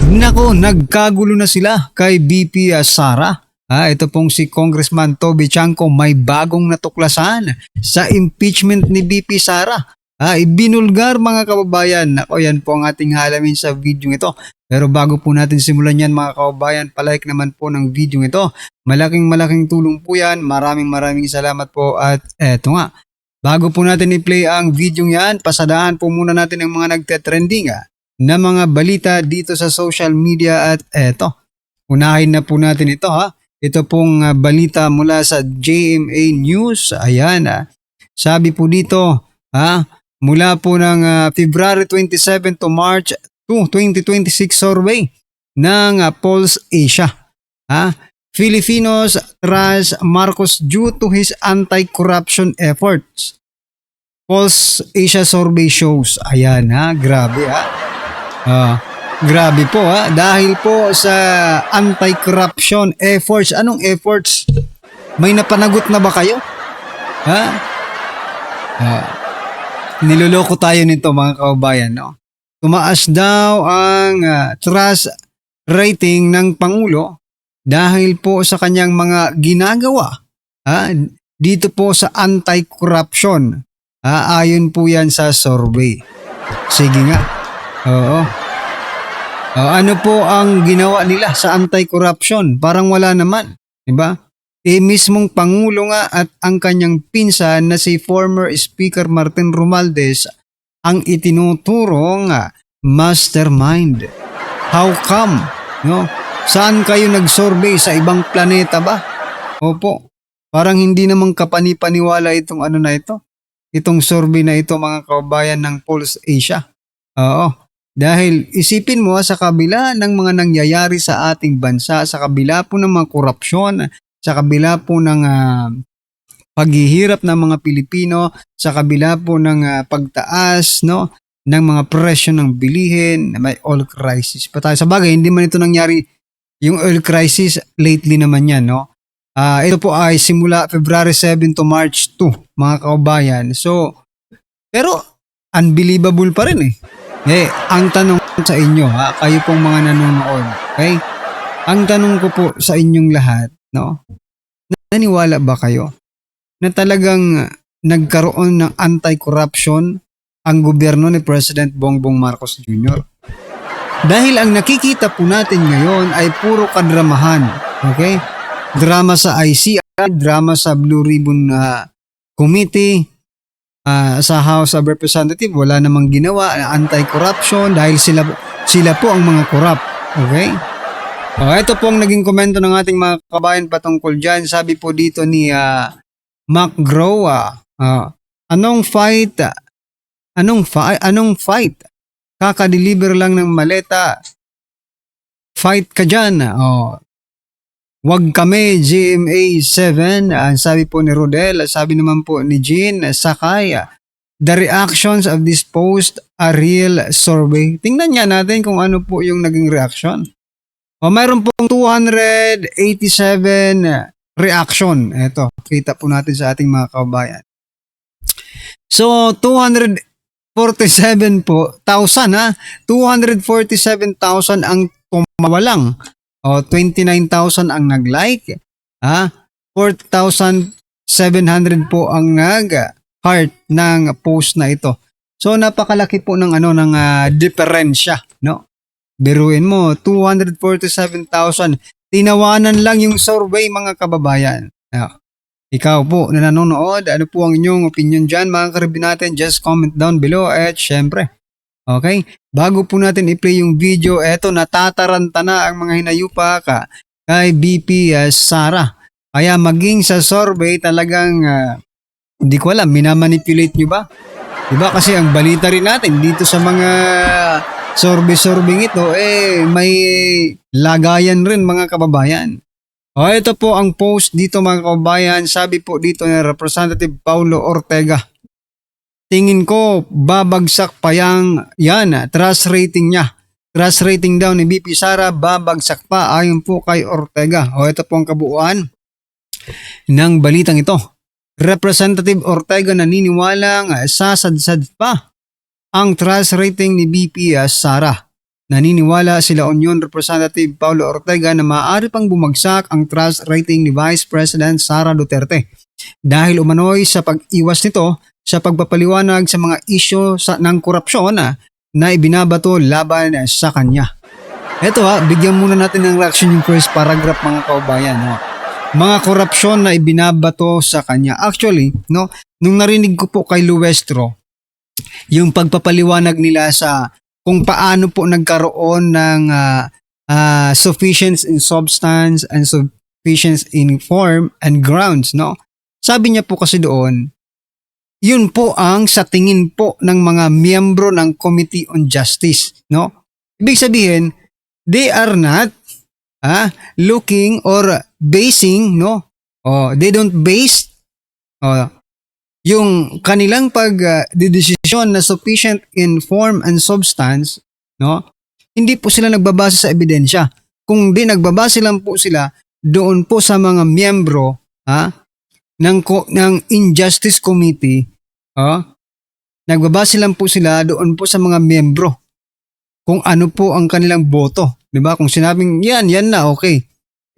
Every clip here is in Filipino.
Nako, nagkagulo na sila kay BP Sara. Ito pong si Congressman Toby Chanco may bagong natuklasan sa impeachment ni BP Sara. Ibinulgar mga kababayan. Nako, yan po ang ating halamin sa video ito. Pero bago po natin simulan yan mga kababayan, palike naman po ng video ito. Malaking tulong po yan. Maraming salamat po at eto nga. Bago po natin i-play ang video yan, pasadaan po muna natin ang mga nagte-trending na mga balita dito sa social media at eto. Unahin na po natin ito Ito pong balita mula sa JMA News. Ayan Sabi po dito mula po ng February 27 to March 2, 2026 survey ng Pulse Asia. Filipinos trust Marcos due to his anti-corruption efforts. Pulse Asia survey shows. Ayan grabe grabe po dahil po sa anti-corruption efforts. Anong efforts? May napanagot na ba kayo? Niloloko tayo nito mga kababayan, no? Tumaas daw ang trust rating ng Pangulo dahil po sa kanyang mga ginagawa dito po sa anti-corruption. Ayon po yan sa survey. Sige nga. Oo. Ano po ang ginawa nila sa anti-corruption? Parang wala naman. Diba? Mismong Pangulo nga at ang kanyang pinsan na si former Speaker Martin Romualdez ang itinuturong mastermind. How come? No? Saan kayo nag-survey? Sa ibang planeta ba? Opo. Parang hindi namang kapanipaniwala itong na ito. Itong survey na ito mga kababayan ng Pulse Asia. Oo. Dahil isipin mo sa kabila ng mga nangyayari sa ating bansa, sa kabila po ng mga korupsyon, sa kabila po ng paghihirap ng mga Pilipino, sa kabila po ng pagtaas ng mga presyo ng bilihin, may oil crisis pa tayo. Sa bagay, hindi man ito nangyari yung oil crisis lately naman yan, no? Ito po ay simula February 7 to March 2, mga kababayan. So, pero unbelievable pa rin ang tanong sa inyo, kayo pong mga nanonood, okay? Ang tanong ko po sa inyong lahat, no? Naniwala ba kayo na talagang nagkaroon ng anti-corruption ang gobyerno ni President Bongbong Marcos Jr.? Dahil ang nakikita po natin ngayon ay puro kadramahan, okay? Drama sa ICI, drama sa Blue Ribbon Committee, sa House of Representatives, wala namang ginawa anti-corruption dahil sila po ang mga corrupt. Okay? Ito po ang naging komento ng ating mga kabayan patungkol dyan. Sabi po dito ni Mac Grow, anong fight? Kaka-deliver lang ng maleta. Fight ka dyan. Wag kami, GMA 7, sabi po ni Rodel. Sabi naman po ni Jean Sakay, the reactions of this post are real survey. Tingnan niya natin kung ano po yung naging reaction. Mayroon pong 287 reaction. Ito, kita po natin sa ating mga kababayan. So, 247,000 247,000 ang tumawalang. 29,000 ang nag-like, 4,700 po ang nag-heart ng post na ito. So napakalaki po ng diferensya, no? Biruin mo, 247,000 tinawanan lang yung survey mga kababayan. Ikaw po na nanonood, ano po ang inyong opinion diyan mga karibin natin? Just comment down below at syempre. Okay? Bago po natin i-play yung video, eto natataranta na ang mga hinayupa kay BP Sara. Kaya maging sa survey talagang hindi ko alam, minamanipulate nyo ba? Diba kasi ang balita rin natin dito sa mga survey ito, may lagayan rin mga kababayan. Ito po ang post dito mga kababayan. Sabi po dito ni Representative Paulo Ortega. Tingin ko, babagsak pa yan, trust rating niya. Trust rating daw ni BP Sara, babagsak pa ayon po kay Ortega. Ito po ang kabuuan ng balitang ito. Representative Ortega naniniwalang sasadsad pa ang trust rating ni BP Sara. Naniniwala sila Union Representative Paulo Ortega na maaari pang bumagsak ang trust rating ni Vice President Sara Duterte dahil umano'y sa pag-iwas nito sa pagpapaliwanag sa mga isyo ng korupsyon na ibinabato laban sa kanya. Ito bigyan muna natin ng reaction yung first paragraph mga kaubayan. Mga korupsyon na ibinabato sa kanya. Actually, nung narinig ko po kay Luestro, yung pagpapaliwanag nila sa kung paano po nagkaroon ng sufficiency in substance and sufficiency in form and grounds, no? Sabi niya po kasi doon, yun po ang sa tingin po ng mga miyembro ng Committee on Justice, no? Ibig sabihin, they are not looking or basing, no? They don't base yung kanilang pagdedesisyon na sufficient in form and substance, no? Hindi po sila nagbabase sa ebidensya. Kung di nagbabase lang po sila doon po sa mga miyembro ng Injustice Committee, nagbabase lang po sila doon po sa mga miyembro kung ano po ang kanilang boto, 'di ba? Kung sinabing yan na okay.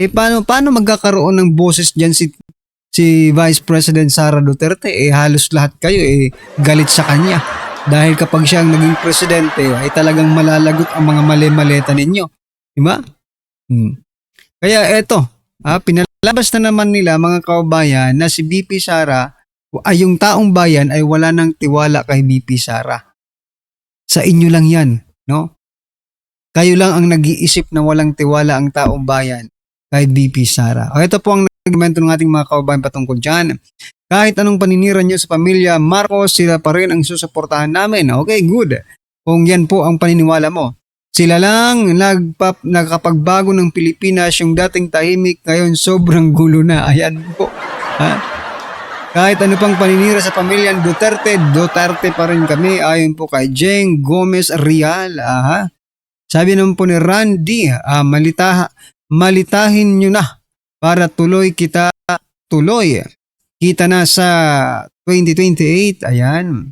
Paano magkakaroon ng boses diyan si Vice President Sara Duterte? Halos lahat kayo galit sa kanya. Dahil kapag siya ang naging presidente, ay talagang malalagot ang mga mali-maleta ninyo. Diba? Kaya eto, pinalabas na naman nila mga kaubayan na si BP Sara, ay yung taong bayan ay wala nang tiwala kay BP Sara. Sa inyo lang yan, no? Kayo lang ang nag-iisip na walang tiwala ang taong bayan kay BP Sara. Ito po ang argumento ng ating mga kaubayan patungkol dyan. Kahit anong paninira nyo sa pamilya Marcos, sila pa rin ang susuportahan namin. Okay, good. Kung yan po ang paniniwala mo. Sila lang nakapagbago ng Pilipinas, yung dating tahimik, ngayon sobrang gulo na. Ayan po. Kahit ano pang paninira sa pamilya Duterte pa rin kami. Ayon po kay Jeng Gomez Rial. Sabi naman po ni Randy, malitahin nyo na para tuloy. Kita na sa 2028, ayan.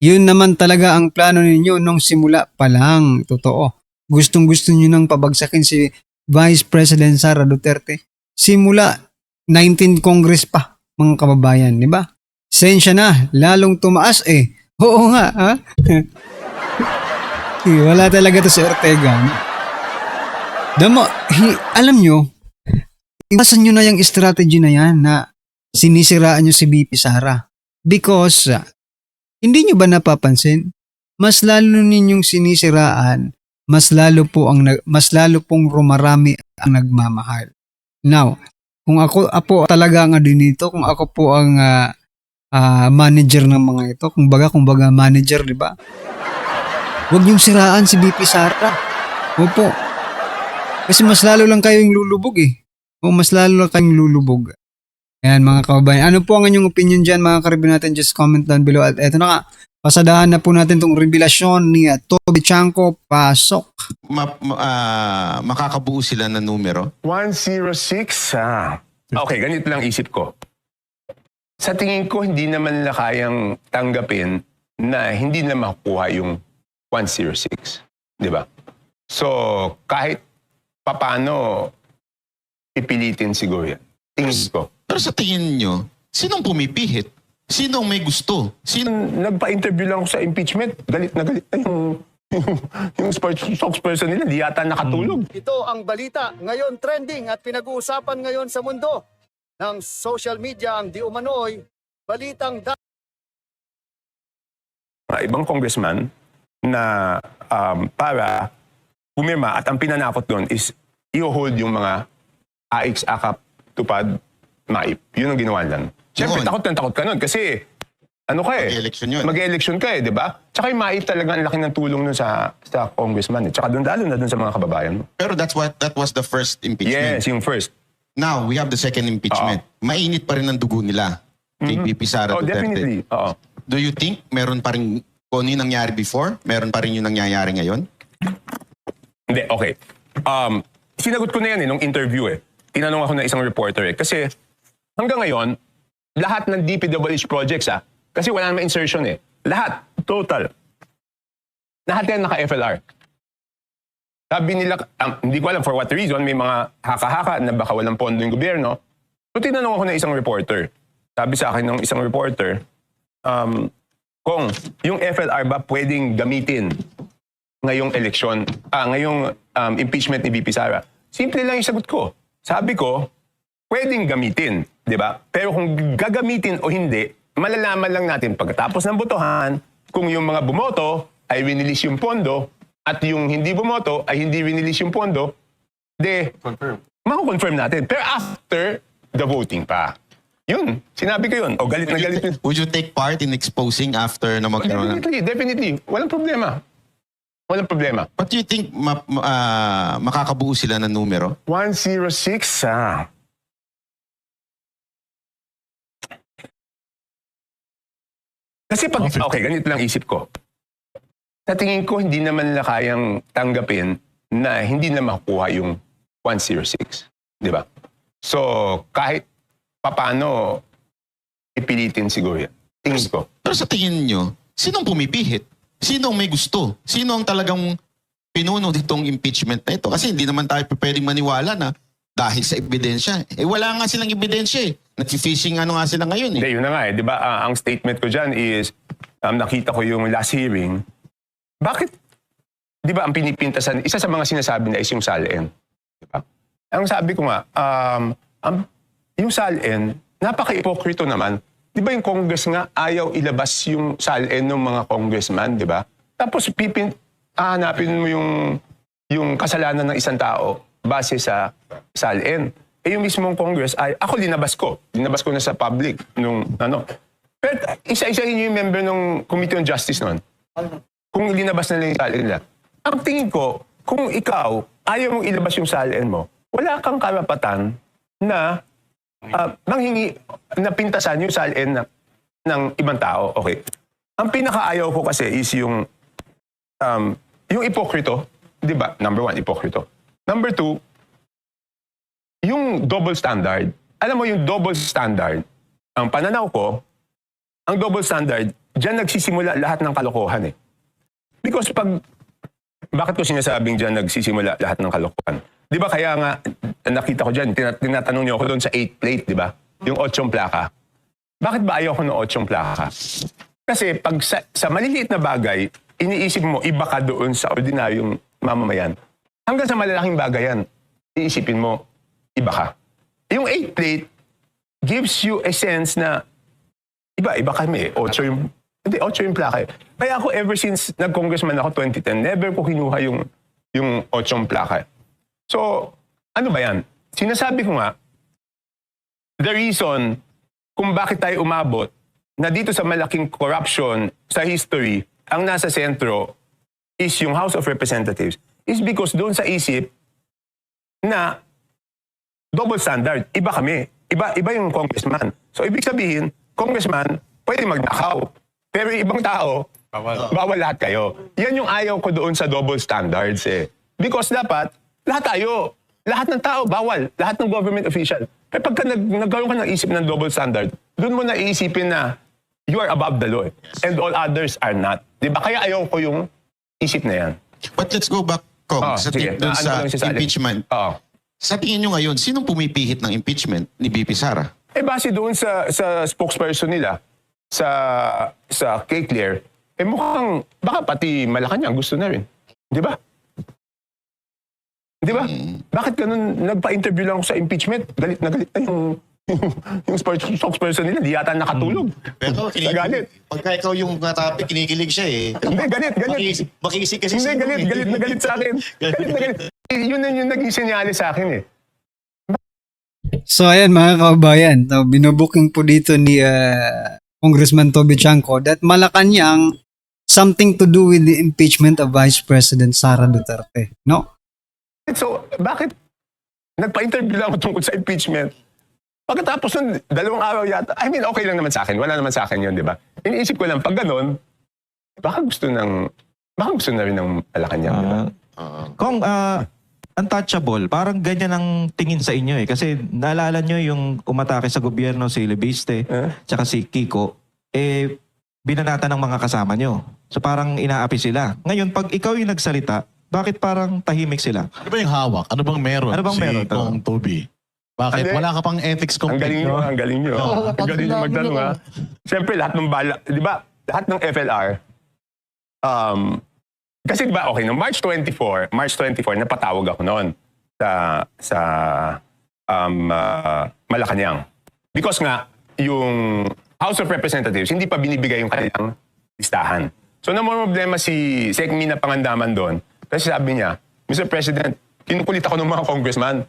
Yun naman talaga ang plano ninyo nung simula pa lang, totoo. Gustong-gusto nyo nang pabagsakin si Vice President Sara Duterte. Simula 19 Congress pa, mga kababayan, di ba? Sensya na, lalong tumaas Oo nga, wala talaga to si Ortega. Alam nyo, iwasan nyo na yung strategy na yan na sinisiraan nyo si BP Sara. Because, hindi nyo ba napapansin? Mas lalo ninyong sinisiraan, mas lalo pong rumarami ang nagmamahal. Now, kung ako talaga ang dito, kung ako po ang manager ng mga ito, kumbaga manager, di ba? Huwag niyong siraan si BP Sara. Opo. Kasi mas lalo lang kayong lulubog mas lalo lang kayong lulubog. Ayan mga kababayan. Ano po ang inyong opinion dyan mga karibin natin? Just comment down below. At eto na nga. Pasadahan na po natin itong revelasyon ni Toby Chanco. Pasok. Makakabuo sila ng numero? 106. Okay, ganito lang isip ko. Sa tingin ko, hindi naman nila kayang tanggapin na hindi na makukuha yung 106. Di ba? So, kahit papaano, pipilitin siguro yan. Tingin ko. Pero sa tingin nyo, sinong pumipihit? Sinong may gusto? Nagpa-interview lang ako sa impeachment. Galit na yung spokesperson nila. Di yata nakatulog. Ito ang balita ngayon trending at pinag-uusapan ngayon sa mundo ng social media ang di umano'y balitang Ibang congressman na para pumirma at ang pinanakot doon is i-hold yung mga AIX, AKAP, TUPAD, MAIP. Yun ang ginawa lang. Siyempre, takot ka nun kasi Mag-election yun. Mag-election ka di ba? Tsaka yung MAIP talaga ang laki ng tulong nun sa congressman. Tsaka lalo na dun sa mga kababayan. Pero that was the first impeachment. Yes, yung first. Now, we have the second impeachment. Mainit pa rin ang dugo nila kay BP Sara Duterte. Definitely. Do you think meron pa rin kung ano yung nangyari before? Meron pa rin yung nangyayari ngayon? Hindi, okay. Sinagot ko na yan nung interview Tinanong ako ng isang reporter Kasi hanggang ngayon, lahat ng DPWH projects kasi wala naman insertion Lahat, total. Lahat yan naka-FLR. Sabi nila, hindi ko alam for what reason, may mga haka-haka na baka walang pondo yung gobyerno. So tinanong ako ng isang reporter. Sabi sa akin ng isang reporter, kung yung FLR ba pwedeng gamitin ngayong eleksyon, ngayong impeachment ni VP Sara? Simple lang yung sagot ko. Sabi ko, pwedeng gamitin, di ba? Pero kung gagamitin o hindi, malalaman lang natin pagkatapos ng botohan kung yung mga bumoto ay winilis yung pondo at yung hindi bumoto ay hindi winilis yung pondo, mako-confirm natin. Pero after the voting pa. Yun, sinabi ko yun. O galit na galit yun. Would you take part in exposing after na magkaroon ng... Definitely. Walang problema. Walang problema. But do you think makakabuo sila ng numero? 106, Kasi pag, okay, ganito lang isip ko. Sa tingin ko, hindi naman nila kayang tanggapin na hindi na makukuha yung 106. Di ba? So, kahit papano, ipilitin siguro yan. Tingin ko. Pero sa tingin nyo, sinong pumipihit? Sinong may gusto? Sino ang talagang pinuno ditong impeachment na ito? Kasi hindi naman tayo pwedeng maniwala na dahil sa ebidensya. Wala nga silang ebidensya eh. Nag-fishing nga sila ngayon eh. Hindi, yun na nga eh. Di ba, ang statement ko dyan is, nakita ko yung last hearing, bakit, di ba, ang pinipintasan, isa sa mga sinasabi na is yung SALN. Di ba? Ang sabi ko nga, yung SALN, napaka-ipokrito naman. Di ba yung Congress nga, ayaw ilabas yung SALN ng mga congressman, di ba? Tapos hahanapin mo yung kasalanan ng isang tao base sa SALN. Yung mismong Congress, ako linabas ko. Linabas ko na sa public. Pero isa-isahin yung member ng Committee on Justice noon. Kung linabas na lang yung SALN nila. Ang tingin ko, kung ikaw, ayaw mong ilabas yung SALN mo, wala kang karapatan na manghingi na pintasan yung SALN ng ibang tao. Okay. Ang pinakaayaw ko kasi is yung ipokrito. Di ba? Number 1, ipokrito. Number 2, yung double standard. Alam mo yung double standard, ang pananaw ko, ang double standard, dyan nagsisimula lahat ng kalokohan eh. Because bakit ko sinasabing dyan nagsisimula lahat ng kalokohan? Di ba kaya nga, nakita ko dyan, tinatanong niyo ako doon sa 8 plate, di ba? Yung 8 plaka. Bakit ba ayaw ko ng 8 plaka? Kasi pag sa maliliit na bagay, iniisip mo, iba ka doon sa ordinaryong mamamayan. Hanggang sa malalaking bagay yan, iisipin mo, iba ka. Yung 8 plate gives you a sense na iba kami. 8 yung plaka. Kaya ako ever since nag-congressman ako 2010, never ko kinuha yung 8 plaka. So, ano ba yan? Sinasabi ko nga, the reason kung bakit tayo umabot na dito sa malaking corruption sa history, ang nasa sentro is yung House of Representatives, is because doon sa isip na double standard. Iba kami. Iba yung congressman. So, ibig sabihin, congressman, pwede magnakaw. Pero yung ibang tao, bawal lahat kayo. Yan yung ayaw ko doon sa double standards eh. Because dapat, lahat tayo. Lahat ng tao, bawal. Lahat ng government official. Pero pagka nagkaroon ka ng isip ng double standard, doon mo na iisipin na you are above the law. And all others are not. Diba? Kaya ayaw ko yung isip na yan. But let's go back, Kong, doon sa impeachment. Sa tingin nyo ngayon, sinong pumipihit ng impeachment ni VP Sara? Base doon sa spokesperson nila, sa Kay Claire, mukhang, baka pati Malacanang gusto na rin. Di ba? Di ba? Bakit ganun, nagpa-interview lang ako sa impeachment, galit na yung spokesperson nila, di yata nakatulog. Pero galit. Pagka ikaw yung topic, kinikilig siya eh. Hindi, galit. Makisig kasi Hindi, galit na galit sa akin. Galit na galit. Yun na yung naging senyales sa akin eh. So ayan mga kababayan, binubuking po dito ni Congressman Toby Chanco that Malacanang something to do with the impeachment of Vice President Sara Duterte. No? So, bakit nagpa-interview lang ako tungkol sa impeachment? Pagkatapos ng 2 araw yata, I mean, okay lang naman sa akin. Wala naman sa akin yun, di ba? Iniisip ko lang, pag ganun, baka gusto na rin ng Malacanang, di ba? Kung untouchable, parang ganyan ang tingin sa inyo eh. Kasi naalala nyo yung umatake sa gobyerno si Lebiste, tsaka si Kiko, binanata ng mga kasama nyo. So parang inaapi sila. Ngayon, pag ikaw yung nagsalita, Bakit parang tahimik sila? Ano ba yung hawak? Ano bang meron? Ano bang si meron? Kong Toby? Bakit? Hindi. Wala ka pang ethics Ang galing complaint, nyo, no? ang galing nyo. Ang galing nyo magtanong, ha? Siyempre, lahat ng bala, di ba, lahat ng FLR, kasi di ba, okay, no, March 24, napatawag ako noon sa Malacanang. Because nga, yung House of Representatives, hindi pa binibigay yung kanilang listahan. So, namumroblema si Sec. Mina Pangandaman doon. Kasi sabi niya, Mr. President, kinukulit ako ng mga congressman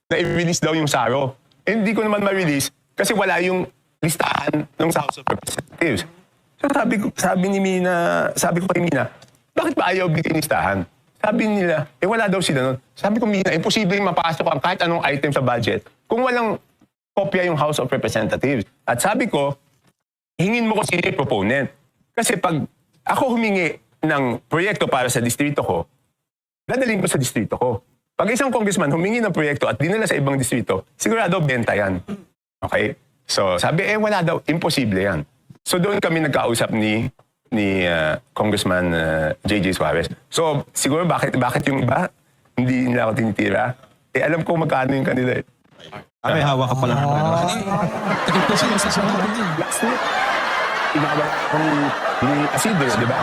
na i-release daw yung SARO. Eh, hindi ko naman ma-release kasi wala yung listahan ng House of Representatives. So sabi ko kay Mina, bakit ba ayaw bigyan listahan? Sabi nila, wala daw sila nun. Sabi ko, Mina, imposible mapasok ang kahit anong item sa budget kung walang kopya yung House of Representatives. At sabi ko, hingin mo ko si proponent. Kasi pag ako humingi ng proyekto para sa distrito ko, dadalhin ko sa distrito ko. Pag isang congressman humingi ng proyekto at dinala sa ibang distrito, sigurado benta yan. Okay? So, sabi, wala daw, imposible yan. So, doon kami nagkausap ni Congressman J.J. Suarez. So, siguro bakit yung iba hindi nila ako tinitira? Alam ko magkano yung kanila eh. May hawak ka pala ng ano. Takip ko sila sa Last week, inawat kong ni Asidro, di ba?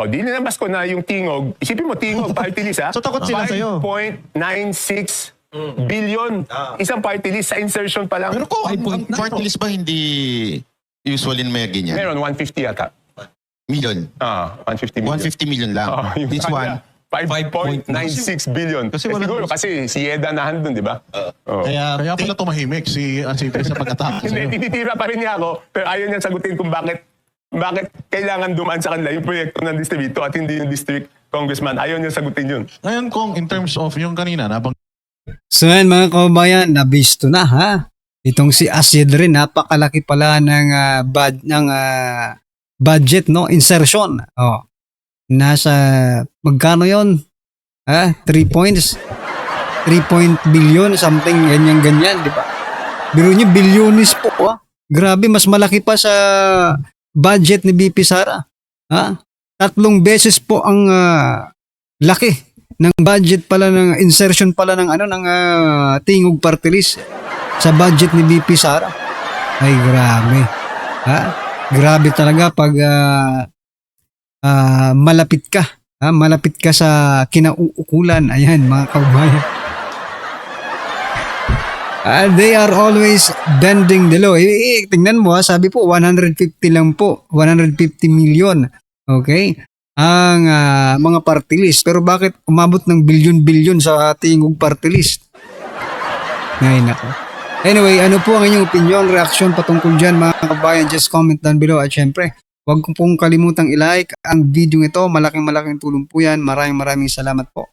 O, di nilabas ko na yung tingog. Isipin mo, tingog, party list, ha? So, takot sila sa'yo. 5.96 billion. Isang party list sa insertion pa lang. Pero kung ang party list ba hindi usually may ganyan? Meron, 150 yata. Million. 150 million. 150 million lang. Yung This one, 5.96 billion. Kasi wala- Siguro kasi si Yeda nahandun, di ba? Oo. Kaya pala tumahimik si Ansipe sa pag-atake Hindi, sa'yo. tinitira pa rin niya ako, pero ayaw niya sagutin kung bakit kailangan dumaan sa kanila yung proyekto ng distrito at hindi yung district congressman. Ayaw niya sagutin yun. Ngayon kung in terms of yung kanina, nabang So yan mga kababayan, nabisto na ha. Itong si Asid rin, napakalaki pala ng, budget, no? Insertion. Oh. Nasa, magkano yon? 3 points? 3 billion, something, ganyan-ganyan, di ba? Biro niyo, bilyonis po, ha? Grabe, mas malaki pa sa budget ni BP Sara. Ha? 3 beses po ang laki ng budget pala ng insertion pala ng Tingog Party List sa budget ni BP Sara. Ay grabe. Ha? Grabe talaga pag malapit ka. Ha? Malapit ka sa kinauukulan. Ayan mga kaubayan. They are always bending the law. Tingnan mo, sabi po 150 lang po. 150 million. Okay? Ang mga party list. Pero bakit umabot ng bilyon-bilyon sa Tingog Party List? Ngayon ako. Anyway, ano po ang inyong opinion, reaction patungkol dyan mga kabayan? Just comment down below. At syempre, huwag ko pong kalimutang i-like ang video ito. Malaking tulong po yan. Maraming salamat po.